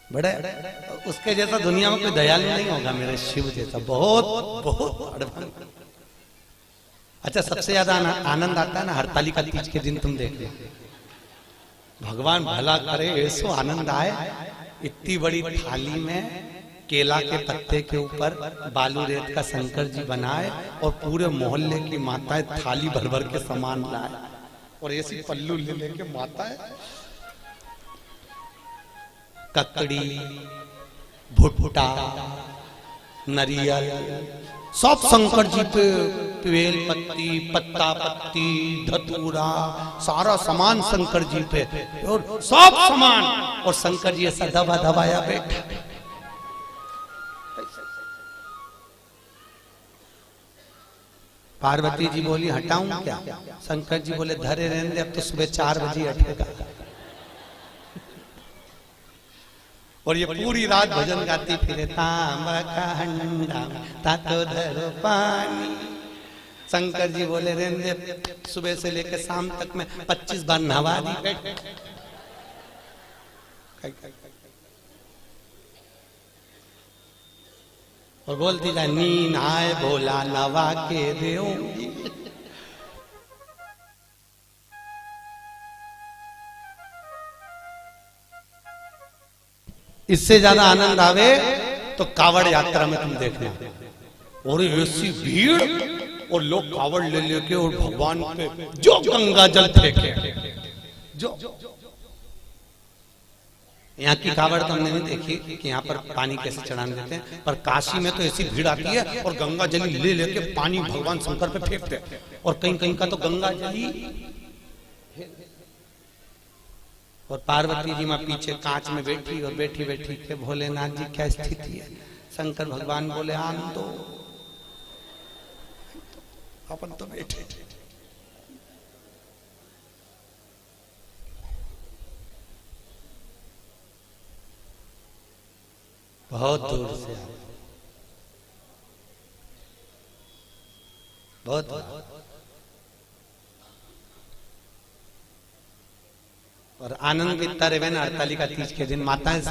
बड़े उसके जैसा दुनिया में कोई दयालु नहीं होगा मेरे शिव जैसा, बहुत बहुत एडवांस। अच्छा, सबसे ज्यादा आनंद आता है ना हरतालिका तीज के दिन, तुम देख लो, भगवान भला करे ऐसो आनंद आए। इतनी बड़ी थाली में केला के पत्ते के ऊपर बालू रेत का शंकर जी बनाए और पूरे मोहल्ले की माताएं थाली भर भर के सामान लाए और ऐसी पल्लू ले लेके माताएं ककड़ी, भुट्टा, नरियल सब शंकर जी पे, बेल पत्ती, पत्ता पत्ती, धतूरा, सारा सामान शंकर जी पे और सब सामान, और शंकर जी ऐसा दबा दबाया बैठा। पार्वती जी बोली हटाऊं क्या? शंकर जी बोले धरे रहने दे, अब तो सुबह 4 बजे हटेगा। और ये पूरी रात भजन गाती फिरे, तांबा का हंडा तातो धरो पानी। शंकर जी बोले रहने दे, सुबह से लेकर शाम तक में 25 बार नहवा दी। और बोलती जाए नींद आए भोला नवा के देऊंगी। इससे ज्यादा आनंद आवे तो कावड़ यात्रा में तुम देखना, और ऐसी भीड़ और लोग कावड़ ले लेके और भगवान पे जो गंगा जल फेंके। जो यहाँ की कावड़ तो हमने नहीं देखी कि यहाँ पर पानी कैसे चढ़ाने देते हैं, पर काशी में तो ऐसी भीड़ आती है और गंगा जली ले लेके पानी भगवान शंकर पे फेंकते हैं। और कहीं कहीं का तो गंगा जली, और पार्वती जी माँ पीछे कांच में बैठी और बैठी बैठी के भोलेनाथ जी क्या स्थिति है। शंकर भगवान बोले आन दो, अपन तो बैठे। बहुत दूर से आए, बहुत। और आनंद इतना रहे ना हरतालिका तीज के दिन, माताएं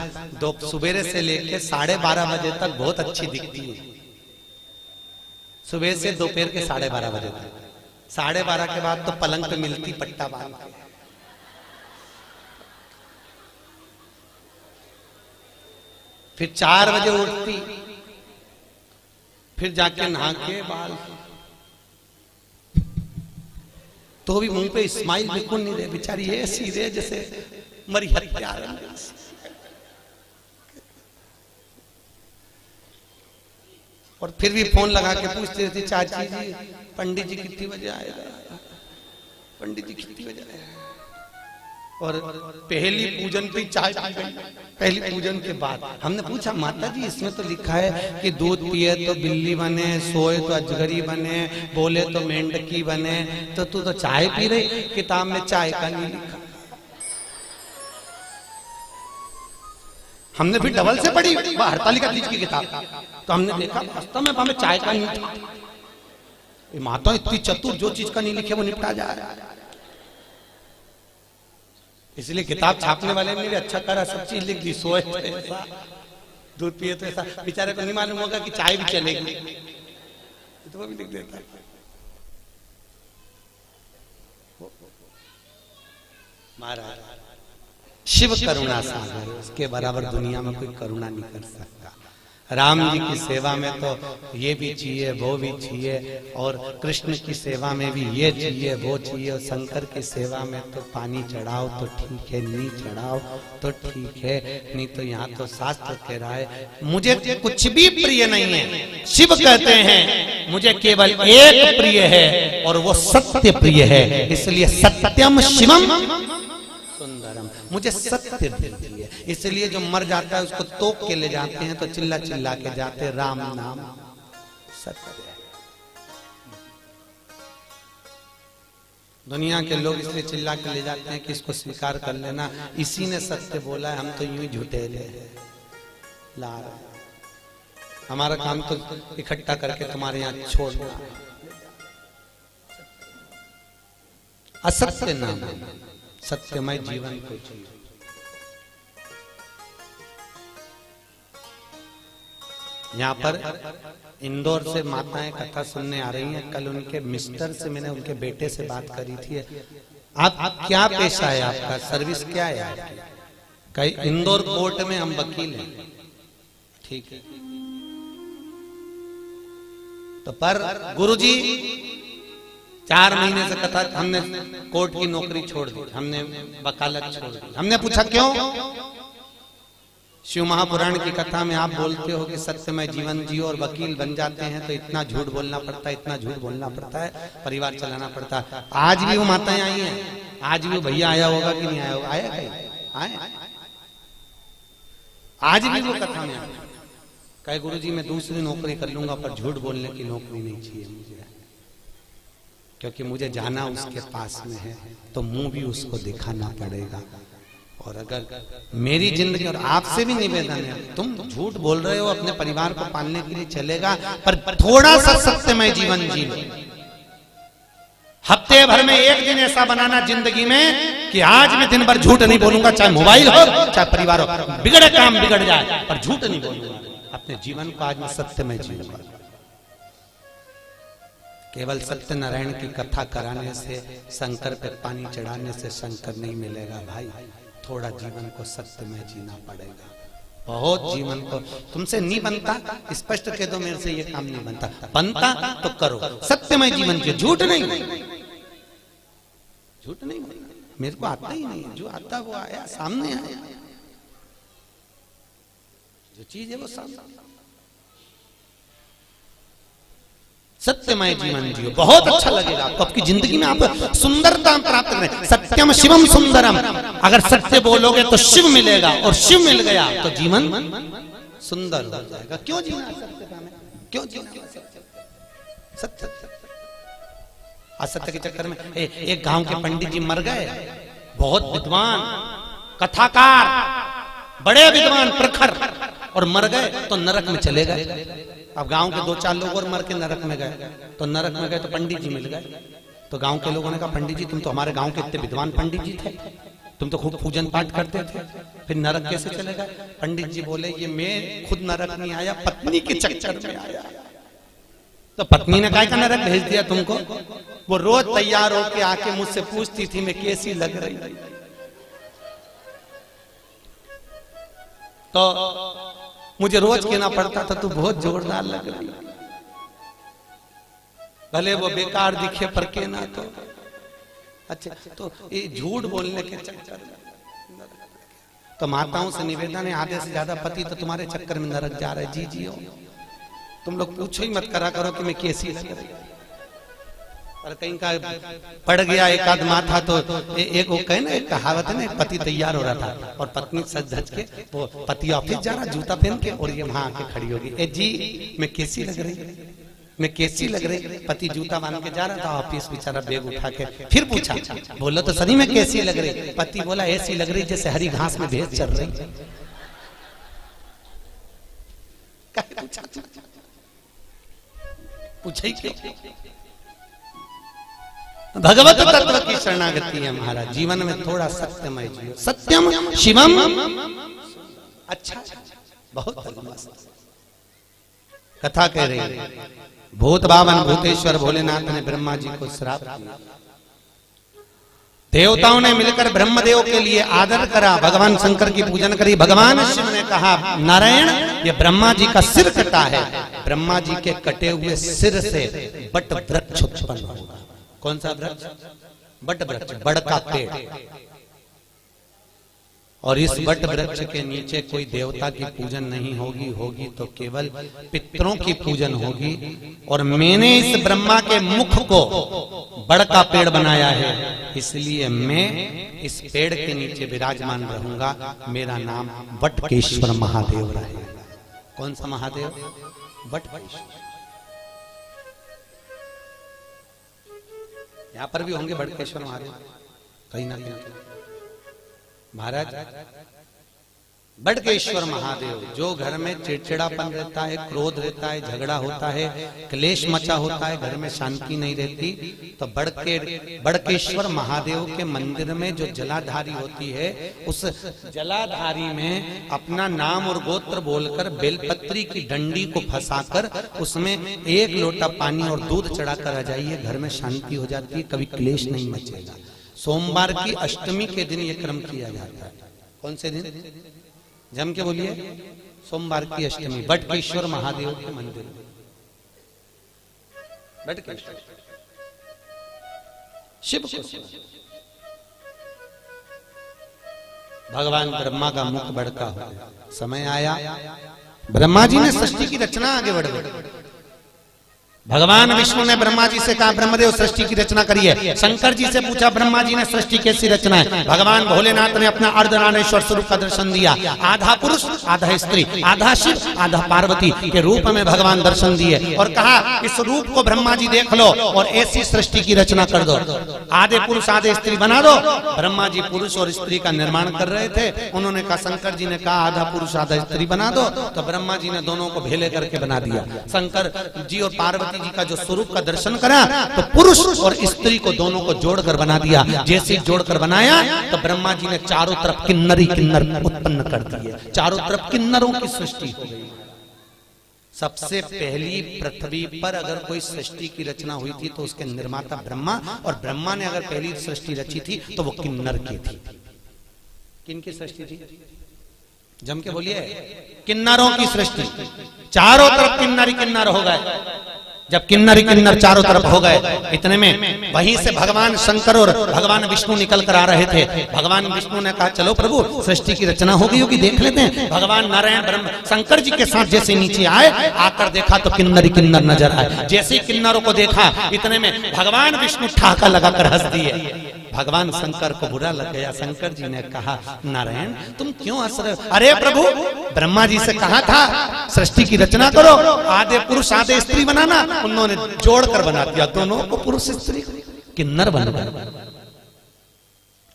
दो सुबेरे से लेके 12:30 बजे तक बहुत अच्छी दिखती है। सुबह से दोपहर के 12:30 बजे तक, 12:30 के बाद तो पलंग पे मिलती पट्टा बांध के। फिर 4 बजे उठती, फिर जाके नहा के बाल, तो भी मुंह पे स्माइल बिल्कुल नहीं रहे, बेचारी ऐसी रहे जैसे मरी हत्या। और फिर भी फोन लगा के पूछते रहती, चाची जी पंडित जी कितनी बजे आएगा, पंडित जी कितनी बजे आएगा। और पहली पूजन पे चाय पी गई, पहली पूजन के बाद। हमने पूछा माता जी इसमें तो लिखा है कि दूध पिए तो बिल्ली बने, सोए तो अजगरी बने, बोले तो मेंढकी बने, तो तू तो चाय पी रही, किताब में चाय का नहीं लिखा। हमने फिर डबल से पढ़ी हरतालिका तीज की किताब, तो हमने देखा वास्तव में हमें चाय का नहीं था। माता इतनी चतुर, जो चीज का नहीं लिखे वो निपटा जा रहा है। इसलिए किताब छापने वाले ने भी अच्छा करा, सब चीज लिख दी। सोए तो ऐसा, दूध पिए तो ऐसा, बेचारे को नहीं मालूम होगा कि चाय भी चलेगी, तो वो भी लिख देता है। महाराज शिव करुणा सागर, उसके बराबर दुनिया में कोई करुणा नहीं कर सकता। राम जी की सेवा में तो ये भी चाहिए वो भी चाहिए, और कृष्ण की सेवा में भी ये चाहिए वो चाहिए, और शंकर की सेवा में तो पानी चढ़ाओ तो ठीक है, नहीं चढ़ाओ तो ठीक है, नहीं तो यहाँ तो शास्त्र कह रहा है मुझे कुछ भी प्रिय नहीं है। शिव कहते हैं मुझे केवल एक प्रिय है और वो सत्य प्रिय है, इसलिए सत्यम शिवम सुंदरम, मुझे सत्य प्रिय है। इसलिए जो मर जाता है उसको तोप के ले जाते हैं, तो चिल्ला चिल्ला के जाते राम नाम सत्य है। दुनिया के लोग इसलिए चिल्ला के ले जाते हैं कि इसको स्वीकार कर लेना, इसी ने सत्य बोला है, हम तो यूं ही झूठे ला रहे, हमारा काम तो इकट्ठा करके तुम्हारे यहाँ छोड़ना। असत्य ना मानो, सत्यमय जीवन को जियो। यहाँ पर इंदौर से माताएं कथा सुनने आ रही हैं। कल उनके मिस्टर से मैंने उनके बेटे से बात करी थी। आप क्या पेशा है आपका, सर्विस क्या है आपकी? कई इंदौर कोर्ट में हम वकील हैं। ठीक है, तो पर गुरुजी 4 महीने से कथा, हमने कोर्ट की नौकरी छोड़ दी, हमने वकालत छोड़ दी। हमने पूछा क्यों? शिव महापुराण की कथा में आप बोलते हो कि सत्यमय जीवन जियो और वकील बन जाते हैं तो इतना झूठ बोलना पड़ता है, इतना झूठ बोलना पड़ता है, परिवार चलाना पड़ता है। आज भी वो माताएं आई हैं, आज भी वो भैया आया होगा कि नहीं आया होगा? आया कहीं? आए? आज भी वो कथा में आया, कहे गुरुजी मैं दूसरी नौकरी कर लूंगा पर झूठ बोलने की नौकरी नहीं चाहिए मुझे, क्योंकि मुझे जाना उसके पास में है तो मुंह भी उसको दिखाना पड़ेगा। और अगर मेरी जिंदगी, और आपसे भी निवेदन है, तुम झूठ बोल रहे हो अपने परिवार को पालने के लिए चलेगा, पर थोड़ा सा सत्यमय जीवन जी लो। हफ्ते भर में एक दिन ऐसा बनाना जिंदगी में कि आज मैं दिन भर झूठ नहीं बोलूंगा, चाहे मोबाइल हो चाहे परिवार हो, बिगड़े काम बिगड़ जाए पर झूठ नहीं बोलूंगा। अपने जीवन को आज मैं सत्यमय जीऊंगा। केवल सत्यनारायण की कथा कराने से, शंकर पे पानी चढ़ाने से शंकर नहीं मिलेगा भाई। थोड़ा जीवन को सत्यमय जीना पड़ेगा। बहुत जीवन को तुमसे नहीं बनता, स्पष्ट कह दो मेरे से ये काम नहीं बनता, बनता तो करो सत्यमय जीवन जियो, झूठ नहीं, झूठ नहीं। मेरे को आता ही नहीं, जो आता वो आया, सामने आया, जो चीज है वो सामने। सत्यमय जीवन जियो, बहुत अच्छा लगेगा आपको। आपकी जिंदगी में आप सुंदरता प्राप्त करें। सत्यम शिवम सुंदरम, अगर सत्य बोलोगे तो शिव मिलेगा, और शिव मिल गया तो जीवन सुंदर हो जाएगा। क्यों जीना सत्यता में, क्यों जीना सत्य? असत्य के चक्कर में एक गांव के पंडित जी मर गए, बहुत विद्वान कथाकार, बड़े विद्वान प्रखर, और मर गए तो नरक में चले गए। अब गांव के 2-4 लोग और मर के नरक में गए, तो नरक में गए तो पंडित जी मिल गए। तो गांव के लोगों ने कहा पंडित जी तुम तो हमारे गांव के इतने विद्वान पंडित जी थे, तुम तो खूब पूजन पाठ करते थे, फिर नरक कैसे चले गए? पंडित जी बोले ये मैं खुद नरक नहीं आया, पत्नी के चक्कर में आया। तो पत्नी ने कहा नरक भेज दिया तुमको? वो रोज तैयार होके आके मुझसे पूछती थी मैं कैसी लग रही, तो मुझे रोज कहना पड़ता था तू बहुत जोरदार लग रही, भले वो बेकार दिखे पर कहना तो अच्छा। तो ये झूठ बोलने के चक्कर में, तो माताओं से निवेदन है, आधे से ज्यादा पति तो तुम्हारे चक्कर में नरक जा रहे। जी जियो, तुम लोग पूछो ही मत करा करो कि मैं कैसी लग रही। और कहीं का पड़ गया एक आध माथा तो एक वो कहे ना, एक कहावत है ना, एक पति तैयार हो रहा था और पत्नी सज धज के, वो पति ऑफिस जा रहा जूता पहन के, और ये वहां आके खड़ी होगी, ए जी मैं कैसी लग रही, मैं कैसी लग रही? पति जूता बांध के जा रहा था ऑफिस, बेचारा बैग उठा के, फिर पूछा बोलो तो सही में कैसी लग रही? पति बोला ऐसी लग रही जैसे हरी घास में भैंस चल रही। पूछा ही क्यों? भगवत तत्व की शरणागति है महाराज। जीवन में थोड़ा सत्यमय जियो, सत्यम शिवम। अच्छा, बहुत मस्त कथा कह रही है। भूत बावन भूतेश्वर भोलेनाथ ने ब्रह्मा जी को श्राप दिया। देवताओं ने मिलकर ब्रह्मदेव के लिए आदर करा, भगवान शंकर की पूजन करी। भगवान शिव ने कहा नारायण ये ब्रह्मा जी का सिर कटा है, ब्रह्मा जी के कटे हुए सिर से बट वृक्ष उत्पन्न होगा। कौन सा वृक्ष? बट वृक्ष, बड़ का पेड़। और इस बट वृक्ष के नीचे कोई देवता की पूजन नहीं होगी, होगी तो केवल पितरों की पूजन होगी। और मैंने इस ब्रह्मा के मुख को बड़ का पेड़ बनाया है, इसलिए मैं इस पेड़ के नीचे विराजमान रहूंगा। मेरा नाम वटकेश्वर महादेव रहेगा। कौन सा महादेव? वटकेश्वर। यहां पर भी होंगे बटकेश्वर महादेव कहीं ना कहीं। महाराज बड़केश्वर महादेव, जो घर में चिड़चिड़ापन रहता है, क्रोध रहता है, झगड़ा होता है, क्लेश मचा होता है, घर में शांति नहीं रहती, तो बड़केश्वर महादेव के मंदिर में जो जलाधारी होती है, उस जलाधारी में अपना नाम और गोत्र बोलकर बेलपत्री की डंडी को फंसाकर उसमें 1 लोटा पानी और दूध चढ़ाकर आ जाइए, घर में शांति हो जाती है, कभी क्लेश नहीं मचेगा। सोमवार की अष्टमी के दिन यह क्रम किया जाता है। कौन से दिन? जम के बोलिए। सोमवार की अष्टमी, बटकेश्वर महादेव के मंदिर में। बटकेश्वर शिव को भगवान ब्रह्मा का मुख बड़का हो गया। समय आया, ब्रह्मा जी ने सृष्टि की रचना आगे बढ़ गई। भगवान विष्णु ने ब्रह्मा जी से कहा, ब्रह्मदेव सृष्टि की रचना करिए। शंकर जी से पूछा, ब्रह्मा जी ने सृष्टि कैसी रचना है? भगवान भोलेनाथ ने अपना अर्धनारेश्वर स्वरूप का दर्शन दिया। आधा पुरुष आधा स्त्री, आधा शिव आधा पार्वती के रूप में भगवान दर्शन दिए और कहा, इस रूप को ब्रह्मा जी देख लो और ऐसी सृष्टि की रचना कर दो। आधे पुरुष आधे स्त्री बना दो। ब्रह्मा जी पुरुष और स्त्री का निर्माण कर रहे थे। उन्होंने कहा, शंकर जी ने कहा आधा पुरुष आधा स्त्री बना दो, तो ब्रह्मा जी ने दोनों को भेले करके बना दिया। शंकर जी और पार्वती जी का जो स्वरूप का दर्शन करा तो पुरुष और स्त्री को दोनों को जोड़कर बना दिया। जैसे जोड़कर बनाया तो ब्रह्मा जी ने चारों तरफ किन्नरी किन्नर उत्पन्न कर दिए। चारों तरफ किन्नरों की सृष्टि हो गई। सबसे पहली पृथ्वी पर अगर कोई सृष्टि की रचना हुई थी तो उसके निर्माता ब्रह्मा, और ब्रह्मा ने अगर पहली सृष्टि रची थी तो वो किन्नर की थी। किनकी सृष्टि थी? जम के बोलिए। किन्नरों की सृष्टि। चारों तरफ किन्नरी किन्नर हो गए। जब किन्नर किन्नर चारों तरफ हो गए, इतने में वहीं से भगवान शंकर और भगवान विष्णु निकल कर आ रहे थे। भगवान विष्णु ने कहा, चलो प्रभु सृष्टि की रचना हो गई होगी, देख लेते हैं। भगवान नारायण ब्रह्म शंकर जी के साथ जैसे नीचे आए, आकर देखा तो किन्नर किन्नर नजर आए। जैसे ही किन्नरों को देखा, इतने में भगवान विष्णु ठहाका लगाकर हंस दिए। भगवान शंकर को बुरा लग गया। शंकर जी ने कहा, नारायण तुम क्यों हंस रहे हो? अरे प्रभु, ब्रह्मा जी से कहा था सृष्टि की रचना करो, आधे पुरुष आधे स्त्री बनाना, उन्होंने जोड़कर बना दिया, दोनों को पुरुष स्त्री किन्नर बन गए।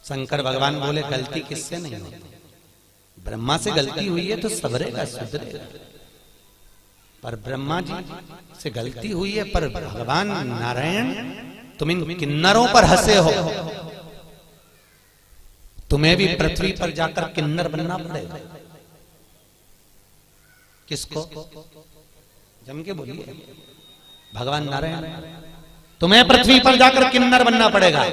शंकर भगवान बोले, गलती किससे नहीं होती? ब्रह्मा से गलती हुई है तो सबरेगा सुधरेगा, पर ब्रह्मा जी से गलती हुई है, पर भगवान नारायण तुम इन किन्नरों पर हंसे हो, तुम्हें भी पृथ्वी पर जाकर किन्नर बनना पड़ेगा। किसको? जम के बोलिए। भगवान नारायण, तुम्हें पृथ्वी पर जाकर किन्नर बनना पड़ेगा।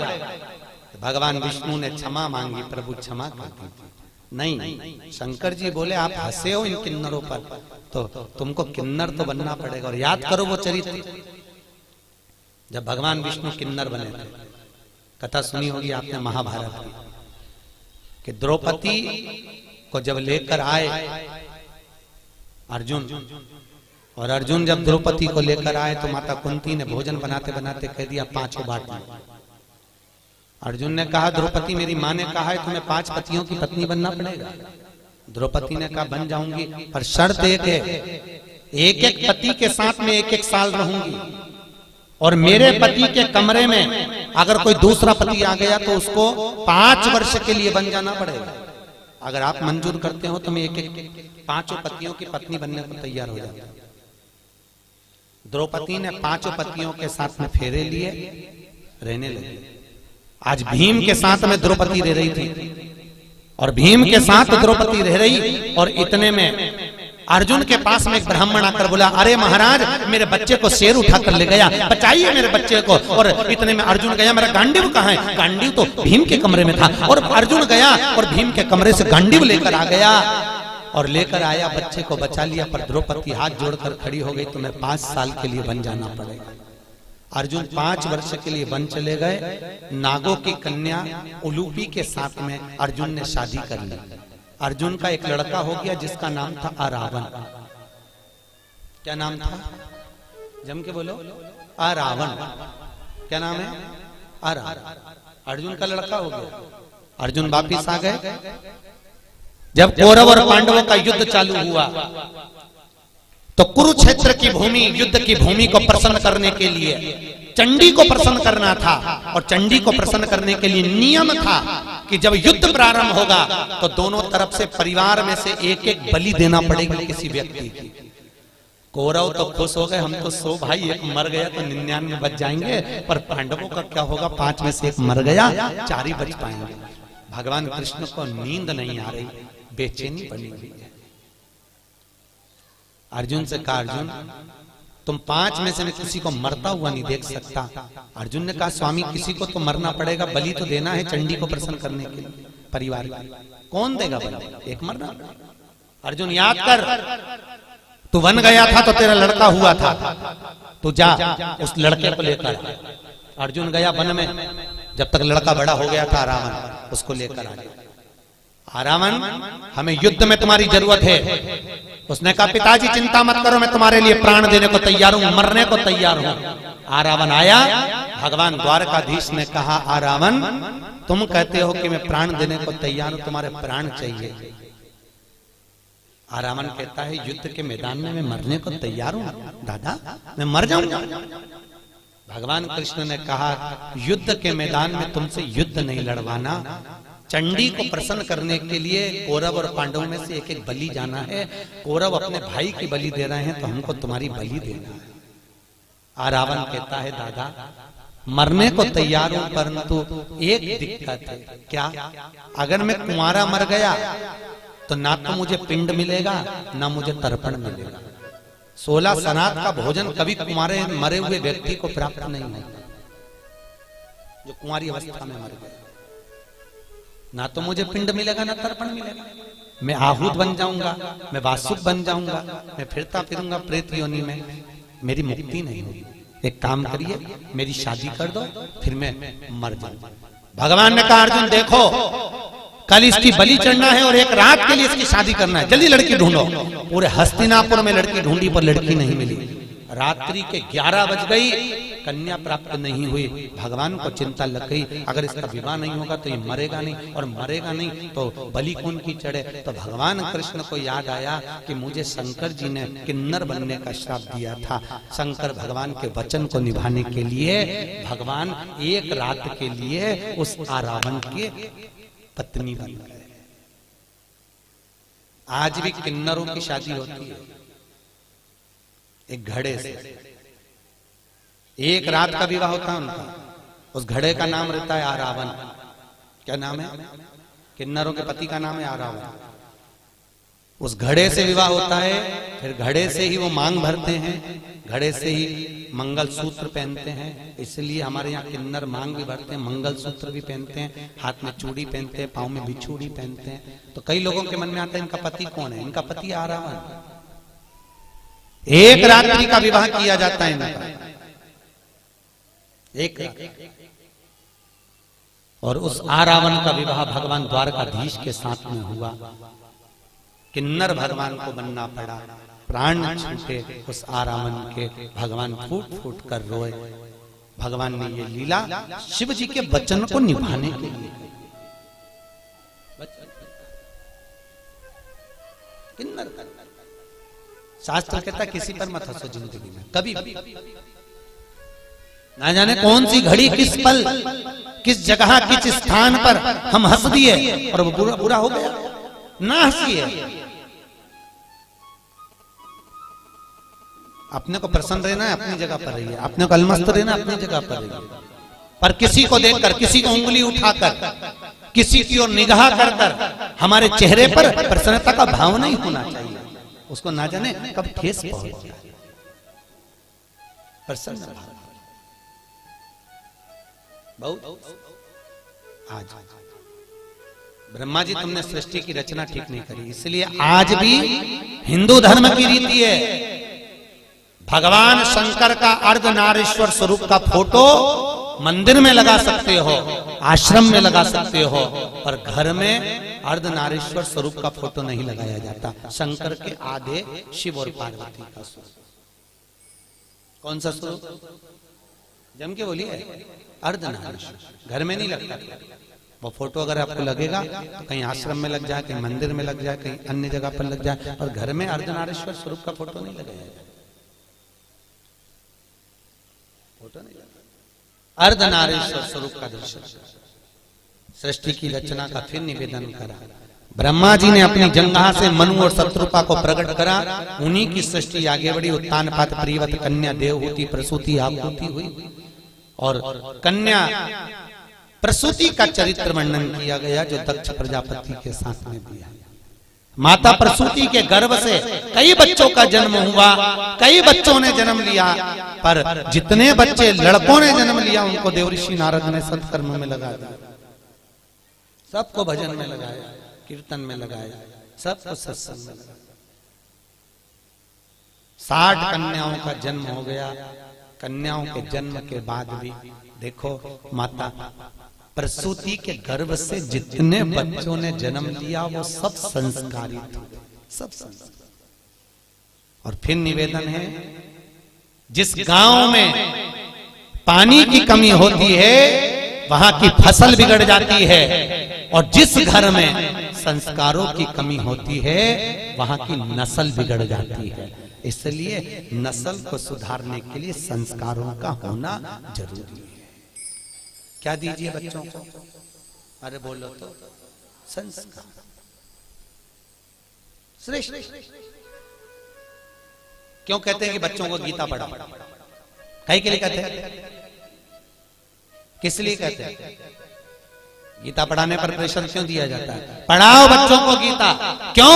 भगवान विष्णु ने क्षमा मांगी, प्रभु क्षमा कर दी। नहीं, शंकर जी बोले आप हंसे हो इन किन्नरों पर, तो तुमको किन्नर तो बनना पड़ेगा। और याद करो वो चरित्र, जब भगवान विष्णु किन्नर बने थे। कथा सुनी होगी आपने महाभारत की, कि द्रौपदी को जब लेकर आए अर्जुन, और अर्जुन जब द्रौपदी को लेकर आए तो माता कुंती ने भोजन बनाते बनाते कह दिया 5 बांट लो। अर्जुन ने कहा, द्रौपदी मेरी माँ ने कहा है तुम्हें 5 पतियों की पत्नी बनना पड़ेगा। द्रौपदी ने कहा, बन जाऊंगी, पर शर्त एक है, एक एक पति के साथ में 1-1 साल रहूंगी, और मेरे पति के कमरे में अगर कोई दूसरा पति आ गया तो उसको 5 वर्ष के लिए बन जाना पड़ेगा। अगर आप मंजूर करते हो तो मैं 5 पतियों की पत्नी बनने को तैयार हो जाता। द्रौपदी ने 5 पतियों के साथ में फेरे लिए, रहने लगी। आज भीम के साथ में द्रौपदी रह रही थी, और भीम के साथ द्रौपदी रह रही, और इतने में अर्जुन के पास में एक ब्राह्मण आकर बोला, अरे महाराज मेरे बच्चे को शेर उठा कर ले गया, बचाइए मेरे बच्चे को। और इतने में अर्जुन गया, मेरा गांडीव कहाँ है? गांडीव तो भीम के कमरे में था। और अर्जुन गया और भीम के कमरे से गांडीव लेकर आ गया, और लेकर आया, बच्चे को बचा लिया। पर द्रौपदी हाथ जोड़कर खड़ी हो गई, तुम्हें 5 साल के लिए बन जाना पड़ेगा। अर्जुन 5 वर्ष के लिए बन चले गए। नागों की कन्या उलूपी के साथ में अर्जुन ने शादी कर ली। अर्जुन का एक लड़का हो गया जिसका नाम था अरावण। क्या नाम था? जम के बोलो। अरावण। क्या नाम है? अरावण। अर्जुन का लड़का हो गया। अर्जुन वापिस आ गए। जब कौरव और पांडवों का युद्ध चालू हुआ तो कुरुक्षेत्र की भूमि, युद्ध की भूमि को प्रसन्न करने के लिए चंडी को प्रसन्न करना था, और चंडी को प्रसन्न करने के लिए नियम था कि जब युद्ध प्रारंभ होगा तो दोनों तरफ से परिवार में से एक एक बलि देना पड़ेगा किसी व्यक्ति की। कौरव तो खुश हो गए, हम तो 100 भाई, एक मर गया तो 99 बच जाएंगे, पर पांडवों का क्या होगा, 5 में से एक मर गया, 4 ही बच पाएंगे। भगवान कृष्ण को नींद नहीं आ रही, बेचैनी बनी हुई है। अर्जुन से कहा, अर्जुन तुम 5 में से मैं किसी को मरता हुआ नहीं देख सकता। अर्जुन ने कहा, स्वामी किसी को तो मरना पड़ेगा, बलि तो देना है चंडी को प्रसन्न करने के लिए परिवार का। कौन देगा बलि? एक मरना। अर्जुन याद कर, तू वन गया था तो तेरा लड़का हुआ था, तू जा उस लड़के को लेकर। अर्जुन गया वन में, जब तक लड़का बड़ा हो गया था रावण, उसको लेकर आ गया। रावण, हमें युद्ध में तुम्हारी जरूरत है। उसने कहा, पिताजी चिंता मत करो, मैं तुम्हारे लिए प्राण देने को तैयार हूं, मरने को तैयार हूं। रावण आया, भगवान द्वारकाधीश ने कहा, रावण तुम कहते हो कि मैं प्राण देने को तैयार हूं, तुम्हारे प्राण चाहिए। रावण कहता है, युद्ध के मैदान में मैं मरने को तैयार हूं दादा, मैं मर जाऊंगा। भगवान कृष्ण ने कहा, युद्ध के मैदान में तुमसे युद्ध नहीं लड़वाना, चंडी को प्रसन्न करने के लिए कौरव और पांडवों में से एक एक बलि जाना है। कौरव अपने भाई की बलि दे रहे हैं तो हमको तुम्हारी बलि देना है। रावण कहता है, दादा मरने को तैयार हूं, परंतु एक दिक्कत है। क्या? अगर मैं कुंवारा मर गया तो ना तो मुझे पिंड मिलेगा, ना मुझे तर्पण मिलेगा। 16 सनात का भोजन कभी कुंवारे मरे हुए व्यक्ति को प्राप्त नहीं होता, जो कुंवारी अवस्था में मर गया। ना तो मुझे पिंड मिलेगा, ना तर्पण मिलेगा। मैं आहूत बन जाऊंगा, मैं वासुक बन जाऊंगा, मैं फिरता फिरूंगा प्रेत योनि में, मेरी मुक्ति नहीं होगी। एक काम करिए, मेरी शादी कर दो, फिर मैं मर जाऊंगा। भगवान ने कहा, अर्जुन देखो, कल इसकी बलि चढ़ना है और एक रात के लिए इसकी शादी करना है, जल्दी लड़की ढूंढो। पूरे हस्तिनापुर में लड़की ढूंढी पर लड़की नहीं मिली। रात्रि के 11 बज गई, कन्या प्राप्त नहीं हुई। भगवान को चिंता लग गई, अगर इसका विवाह नहीं होगा तो ये मरेगा नहीं, और मरेगा नहीं तो बलि कौन की चढ़े। तो भगवान कृष्ण को याद आया कि मुझे शंकर जी ने किन्नर बनने का श्राप दिया था। शंकर भगवान के वचन को निभाने के लिए भगवान एक रात के लिए उस रावण के पत्नी बन गए। आज भी किन्नरों की शादी होती है एक घड़े से, एक रात का विवाह होता है उनका। उस घड़े का नाम रहता है आरावन। क्या नाम है? किन्नरों के पति का नाम है आरावन। उस घड़े से विवाह होता है, फिर घड़े से ही वो मांग भरते हैं, घड़े से ही मंगल सूत्र पहनते हैं। इसलिए हमारे यहाँ किन्नर मांग भी भरते हैं, मंगल सूत्र भी पहनते हैं, हाथ में चूड़ी पहनते हैं, पाँव में बिछूड़ी पहनते हैं। तो कई लोगों के मन में आता है इनका पति कौन है? इनका पति आरावन। एक रात्रि का विवाह किया जाता है इनका, एक रात। और उस आरावन का विवाह भगवान द्वारकाधीश के साथ में हुआ। किन्नर भगवान को बनना पड़ा, प्राण छूटे उस आरावन के। भगवान फूट फूट कर रोए। भगवान ने ये लीला शिव जी के वचन को निभाने के लिए। किन्नर शास्त्र कहता किसी पर मत हंसो जिंदगी में कभी भी। ना जाने कौन सी घड़ी, किस पल, किस जगह, किस स्थान पर हम हंस दिए और वो बुरा बुरा हो गया। ना हंसिए। अपने को प्रसन्न रहना है, अपनी जगह पर रहिए। अपने को अलमस्त रहना, अपनी जगह पर रहिए। पर किसी को देखकर, किसी को उंगली उठाकर, किसी की ओर निगाह कर कर हमारे चेहरे पर प्रसन्नता का भाव नहीं होना चाहिए। उसको ना जाने कब ठेस पहुंच जाए। प्रसन्न भाव बहुत। आज ब्रह्मा जी तुमने सृष्टि की रचना ठीक नहीं करी, इसलिए आज भी हिंदू धर्म की रीति है भगवान शंकर का अर्धनारीश्वर स्वरूप का फोटो मंदिर में लगा सकते हो, आश्रम में लगा सकते हो, पर घर में अर्धनारीश्वर स्वरूप का फोटो नहीं लगाया जाता। शंकर के आधे शिव और पार्वती का स्वरूप। कौन सा स्वरूप? जम के बोलिए, अर्धनारीश्वर। घर में नहीं लगता वो फोटो। अगर आपको लगेगा तो कहीं आश्रम में लग जाए, कहीं मंदिर में लग जाए, कहीं अन्य जगह पर लग जाए, और घर में अर्धनारीश्वर स्वरूप का फोटो नहीं लगाया जाए। फोटो नहीं लगा। अर्धनारीश्वर स्वरूप का दर्शन। सृष्टि की रचना का फिर निवेदन करा। ब्रह्मा जी ने अपनी जंघा से मनु और शत्रुपा को प्रकट करा, उन्हीं की सृष्टि आगे बढ़ी। उत्तान पात प्रियवत कन्या देवहूति प्रसूति आपूति हुई, और कन्या प्रसूति का चरित्र वर्णन किया गया जो दक्ष प्रजापति के साथ में दिया। माता प्रसूति के गर्भ से कई बच्चों का जन्म हुआ, कई बच्चों ने जन्म लिया, पर जितने बच्चे लड़कों ने जन्म लिया उनको देवऋषि नारद ने सत्कर्म में लगा दिया, सबको भजन में लगाया, कीर्तन में लगाया, सबको सत्संग में लगाया। 60 कन्याओं का जन्म हो गया। कन्याओं के जन्म के बाद भी देखो, माता प्रसूति के गर्भ से जितने बच्चों ने जन्म लिया वो सब संस्कारित हुए, सब संस्कार। और फिर निवेदन है, जिस गांव में पानी की कमी होती है वहां की फसल बिगड़ जाती है, और जिस घर में संस्कारों की कमी होती है वहां की नस्ल बिगड़ जाती है। इसलिए नस्ल को सुधारने के लिए संस्कारों का होना जरूरी है। क्या दीजिए बच्चों को? अरे बोलो तो, संस्कार श्रेष्ठ। क्यों कहते हैं कि बच्चों को गीता पढ़ाओ? कहीं के लिए कहते हैं? किस लिए कहते हैं? गीता पढ़ाने पर प्रेशर क्यों दिया जाता है? पढ़ाओ बच्चों को गीता। क्यों?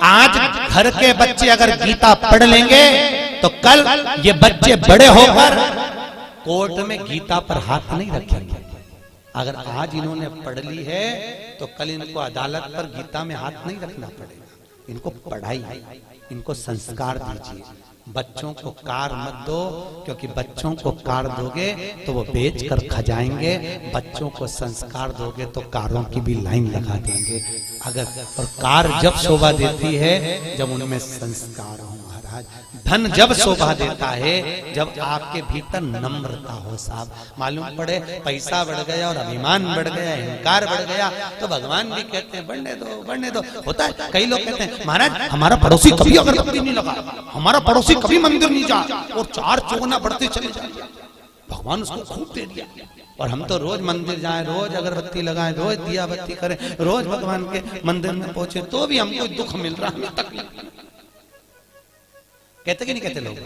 आज घर के बच्चे अगर गीता पढ़ लेंगे तो कल ये बच्चे बड़े होकर कोर्ट में गीता पर हाथ नहीं रखेंगे। अगर आज इन्होंने पढ़ ली है तो कल इनको अदालत पर गीता में हाथ नहीं रखना पड़ेगा। इनको पढ़ाई, इनको संस्कार दीजिए। बच्चों को कार मत दो, क्योंकि बच्चों को कार दोगे तो वो बेच कर खा जाएंगे। बच्चों को संस्कार दोगे तो कारों की भी लाइन लगा देंगे। अगर और कार जब शोभा देती है जब उनमें संस्कार हो महाराज। धन जब शोभा देता है जब आपके भीतर नम्रता हो साहब। मालूम पड़े पैसा बढ़ गया और अभिमान बढ़ गया, अहंकार बढ़ गया तो भगवान भी कहते हैं बढ़ने दो, बढ़ने दो। होता है, कई लोग कहते हैं महाराज हमारा पड़ोसी कभी अगरबत्ती नहीं लगा, हमारा पड़ोसी कभी मंदिर नहीं जा, और 4 चौगुना बढ़ते चले जाए। भगवान उसको खूब दे दिया, और हम तो रोज मंदिर जाएं, रोज अगरबत्ती लगाएं, रोज दिया बत्ती करें, रोज भगवान के मंदिर में पहुंचे, तो भी हमको दुख मिल रहा, हमें तकलीफ। कहते कि नहीं कहते लोग?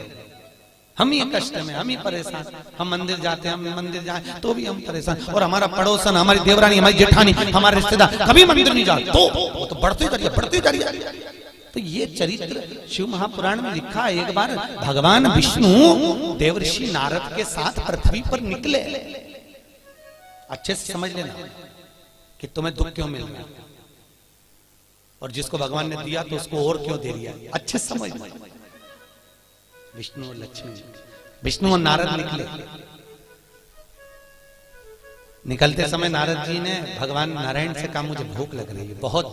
हम ही कष्ट में, हम ही परेशान। हम मंदिर जाते हैं, हम मंदिर जाएं तो भी हम परेशान, और हमारा पड़ोसन, हमारी देवरानी, हमारी जेठानी, हमारे रिश्तेदार कभी मंदिर नहीं जाते, तो वो तो बढ़ते जा रही है, बढ़ते जा रही है। तो ये चरित्र शिव महापुराण में लिखा है। एक बार भगवान विष्णु देवऋषि नारद के साथ पृथ्वी पर निकले। अच्छे से समझ लेना कि तुम्हें दुख क्यों मिल रहा है, और जिसको भगवान ने दिया तो उसको और क्यों दे दिया। अच्छे से समझ। विष्णु और लक्ष्मी, विष्णु और नारद निकले। निकलते समय नारद जी ने भगवान नारायण से कहा मुझे भूख लग रही है बहुत।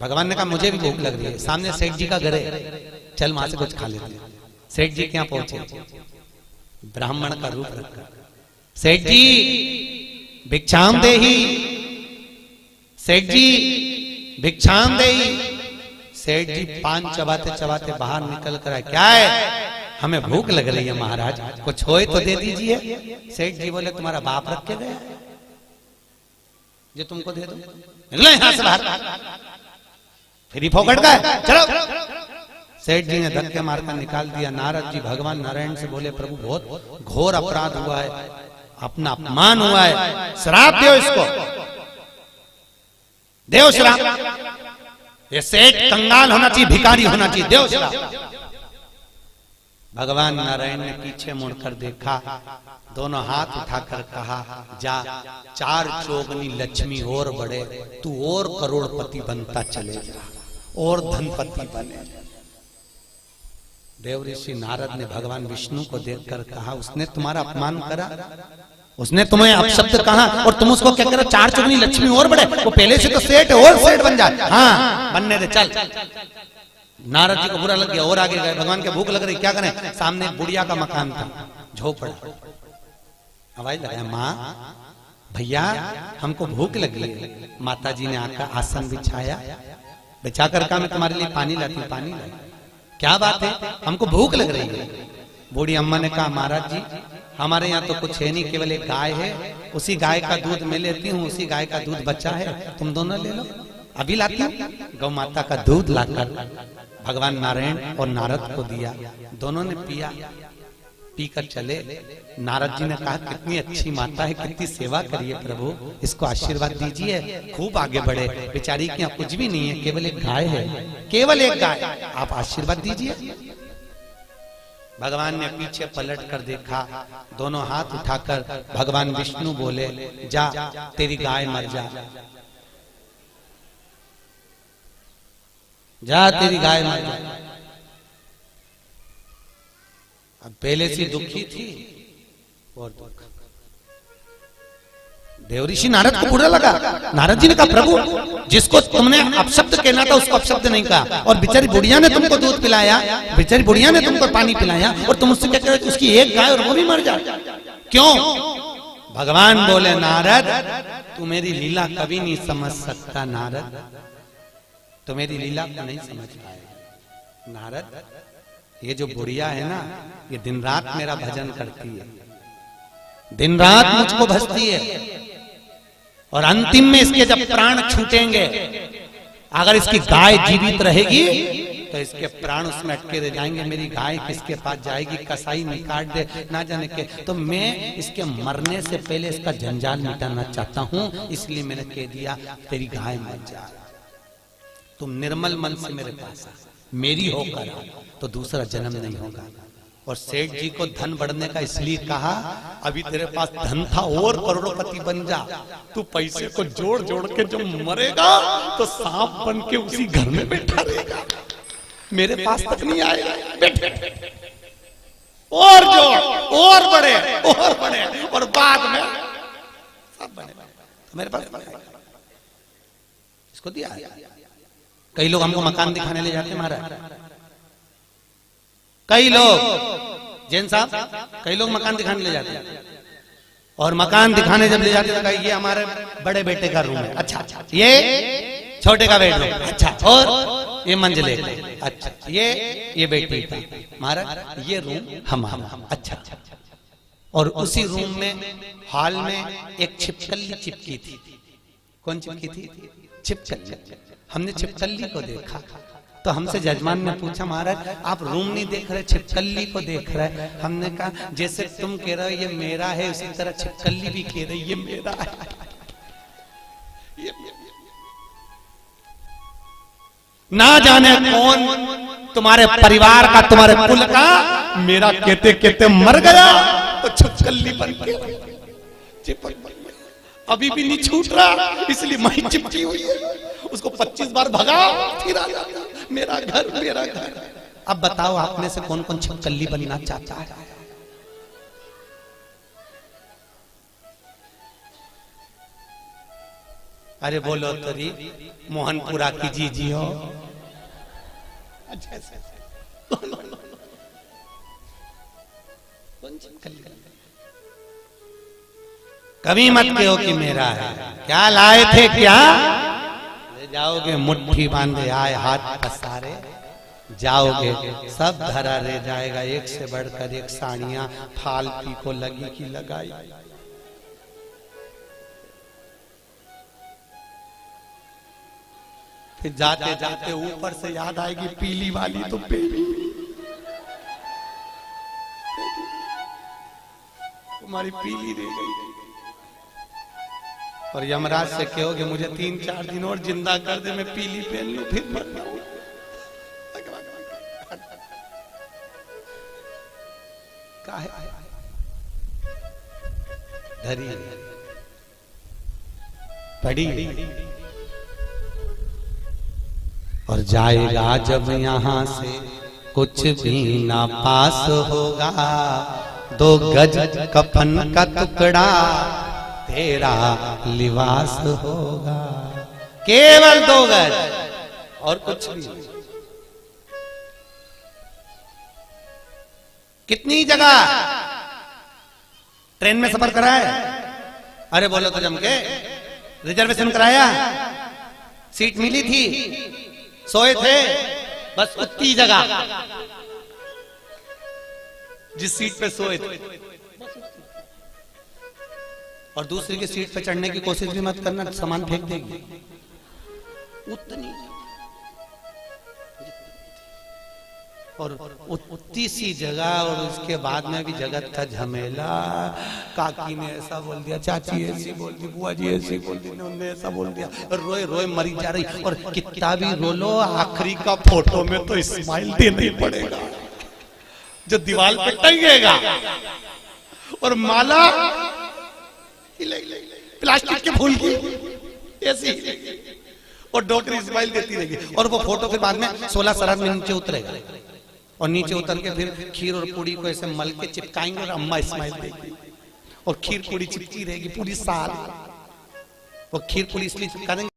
भगवान ने कहा मुझे भी भूख लग रही है। सामने सेठ जी का घर है, चल वहां से कुछ खा लेते हैं। सेठ जी के यहाँ पहुंचे, ब्राह्मण का रूप रखा। सेठ जी भिक्षाम देही, सेठ जी भिक्षाम देही। सेठ जी पान चबाते चबाते बाहर निकल कर आए। क्या है? हमें भूख लग रही है महाराज, कुछ होए तो दे दीजिए। सेठ जी बोले तुम्हारा बाप रख के गया जो तुमको दे दो, निकलो यहां से बाहर, फिर फोकट गए, चलो। सेठ जी ने धक्के मारकर निकाल दिया। नारद जी भगवान नारायण से बोले प्रभु बहुत घोर अपराध हुआ है, अपना अपमान हुआ है, श्राप दो इसको, देव श्राप। ये सेठ कंगाल होना चाहिए, भिखारी होना चाहिए, देव श्राप। भगवान नारायण ने पीछे मुड़कर देखा, दोनों हाथ उठाकर कहा जा 4 चौगनी लक्ष्मी और बढ़े, तू और करोड़पति बनता चले जा, और धनपति बने। देवऋषि नारद ने भगवान विष्णु को देखकर कहा उसने तुम्हारा अपमान करा, उसने तुम्हें अपशब्द कहा और तुम उसको क्या करो 4 चौगनी लक्ष्मी और बढ़े। वो पहले से तो सेठ है, और सेठ बन जाए। हाँ बनने दे, चल। नारद जी को बुरा लग गया और आगे गए। भगवान के भूख लग रही, क्या करें? सामने बुढ़िया का मकान था, झोपड़ा। आवाज लगाया माँ भैया हमको भूख लगी है। माता जी ने आकर आसन बिछाया, बिछाकर कहा मैं तुम्हारे लिए पानी लाती हूँ। पानी लाई। क्या बात है? हमको भूख लग रही है। बूढ़ी अम्मा ने कहा महाराज जी हमारे यहाँ तो कुछ है नहीं, केवल एक गाय है, उसी गाय का दूध मैं लेती हूँ, उसी गाय का दूध बचा है, तुम दोनों ले लो। अभी लाती हूँ। गौ माता का दूध लाकर भगवान नारायण और नारद को दिया, दोनों ने पिया। पीकर चले। नारद जी ने कहा कितनी अच्छी माता है, कितनी सेवा करिए प्रभु, इसको आशीर्वाद दीजिए, खूब आगे बढ़े। बेचारी के यहाँ कुछ भी नहीं है, केवल एक गाय है, केवल एक गाय, आप आशीर्वाद दीजिए। भगवान ने पीछे पलट कर देखा, दोनों हाथ उठाकर भगवान विष्णु बोले जा तेरी गाय मर जा, जा तेरी गाय मर जा। अब पहले से दुखी थी और दुख। देवऋषि नारद को बुरा लगा। नारद जी ने कहा प्रभु जिसको तुमने अपशब्द कहना था उसको अपशब्द नहीं कहा, और बेचारी बुढ़िया ने तुमको दूध पिलाया, बेचारी बुढ़िया ने तुमको पानी पिलाया, और तुम उससे क्या कह रहे हो उसकी एक गाय और वो भी मर जाए, क्यों? भगवान बोले नारद तू मेरी लीला कभी नहीं समझ सकता, नारद तो मेरी लीला को नहीं समझ पाएगा। नारद ये जो बुढ़िया है ना, ये दिन रात मेरा भजन करती है, दिन रात मुझको भजती है, और अंतिम में इसके जब प्राण छूटेंगे, अगर इसकी गाय जीवित रहेगी तो इसके प्राण उसमें अटके रह जाएंगे। मेरी गाय किसके पास जाएगी, कसाई नहीं काट दे ना जाने के, तो मैं इसके मरने से पहले इसका जंजाल मिटाना चाहता हूं, इसलिए मैंने कह दिया तेरी गाय मर जा, तुम निर्मल मन से मेरे पास आ, मेरी होकर तो दूसरा जन्म नहीं होगा। और सेठ जी को धन बढ़ने का इसलिए कहा अभी तेरे पास धन था और करोड़पति बन जा, तू पैसे को जोड़ जोड़ के जब मरेगा तो सांप बन के उसी घर में बैठा रहेगा, मेरे पास तक नहीं आएगा, बैठे और जोड़ और बड़े और बाद में सब बने तो मेरे पास बनेगा। इसको दिया। कई लोग हमको मकान दिखाने ले जाते महाराज, कई लोग जैन साहब कई लोग मकान दिखाने ले जाते हैं, और मकान दिखाने जब ले जाते हैं तो ये हमारे बड़े बेटे का रूम है, अच्छा ये छोटे का बेडरूम, अच्छा और ये मंजिले का, अच्छा ये बेटी का, महाराज ये रूम हमारा, अच्छा। और उसी रूम में हॉल में एक छिपकली चिपकी थी। कौन चिपकी थी? छिपकली। हमने छिपकली को देखा तो हमसे जजमान ने पूछा महाराज आप रूम नहीं देख रहे, छिपकली को देख रहे। हमने कहा जैसे तुम कह रहे हो ये मेरा है, उसी तरह छिपकली भी कह रही ये मेरा है। ना जाने कौन तुम्हारे परिवार का, तुम्हारे कुल का मेरा कहते कहते मर गया तो छिपकली बन के अभी भी नहीं छूट रहा, इसलिए माही चिपकी हुई है, उसको 25 बार भगा फिर आ जाता, मेरा घर मेरा घर। अब बताओ आप में से कौन कौन छिपकली बनना चाहता है? अरे बोलो तरी मोहनपुरा की जी हो, अच्छा कभी मत कहो कि मेरा है। क्या लाए थे, क्या ले जाओगे? मुट्ठी बांधे आए हाथ पसारे जाओगे, सब धरा रह जाएगा, एक से बढ़कर एक साड़ियां फाल पीको लगी की लगाई। फिर जाते जाते ऊपर से याद आएगी पीली वाली तो पीली तुम्हारी पीली रह गई। और यमराज से कहोगे मुझे 3-4 दिन और जिंदा कर दे, मैं पीली पहन लूं फिर मर जाऊं। धरी पड़ी और जाएगा जब यहाँ से कुछ भी ना पास होगा, 2 गज कफन का टुकड़ा तेरा लिबास होगा, केवल 2 गज और कुछ भी। कितनी जगह ट्रेन में सफर कराया? अरे बोलो तो जम के रिजर्वेशन कराया, सीट मिली थी, सोए थे, बस उतनी जगह जिस सीट पे सोए थे। और दूसरे की सीट पे चढ़ने की कोशिश भी मत करना, सामान फेंक देगी। उतनी और उतनी सी जगह, और उसके बाद में भी जगत का झमेला। काकी ने ऐसा बोल दिया, चाची ऐसी बोल दी, बुआ जी ऐसी बोल दी, उन्होंने ऐसा बोल दिया, रोए रोए मरी जा रही। और कितना भी रो लो, आखिरी का फोटो में तो स्माइल देना ही पड़ेगा, जो दीवार पे टंगेगा। और माला प्लास्टिक के फूल की ऐसी, और डॉक्टर स्माइल देती रहेगी। और वो फोटो फिर बाद में 16 शराब में नीचे उतरेगा, और नीचे उतर के फिर खीर और पूड़ी को ऐसे मल के चिपकाएंगे, और अम्मा स्माइल देगी, और खीर पूड़ी चिपकी रहेगी पूरी साल। वो खीर पूड़ी इसलिए चिपका देंगे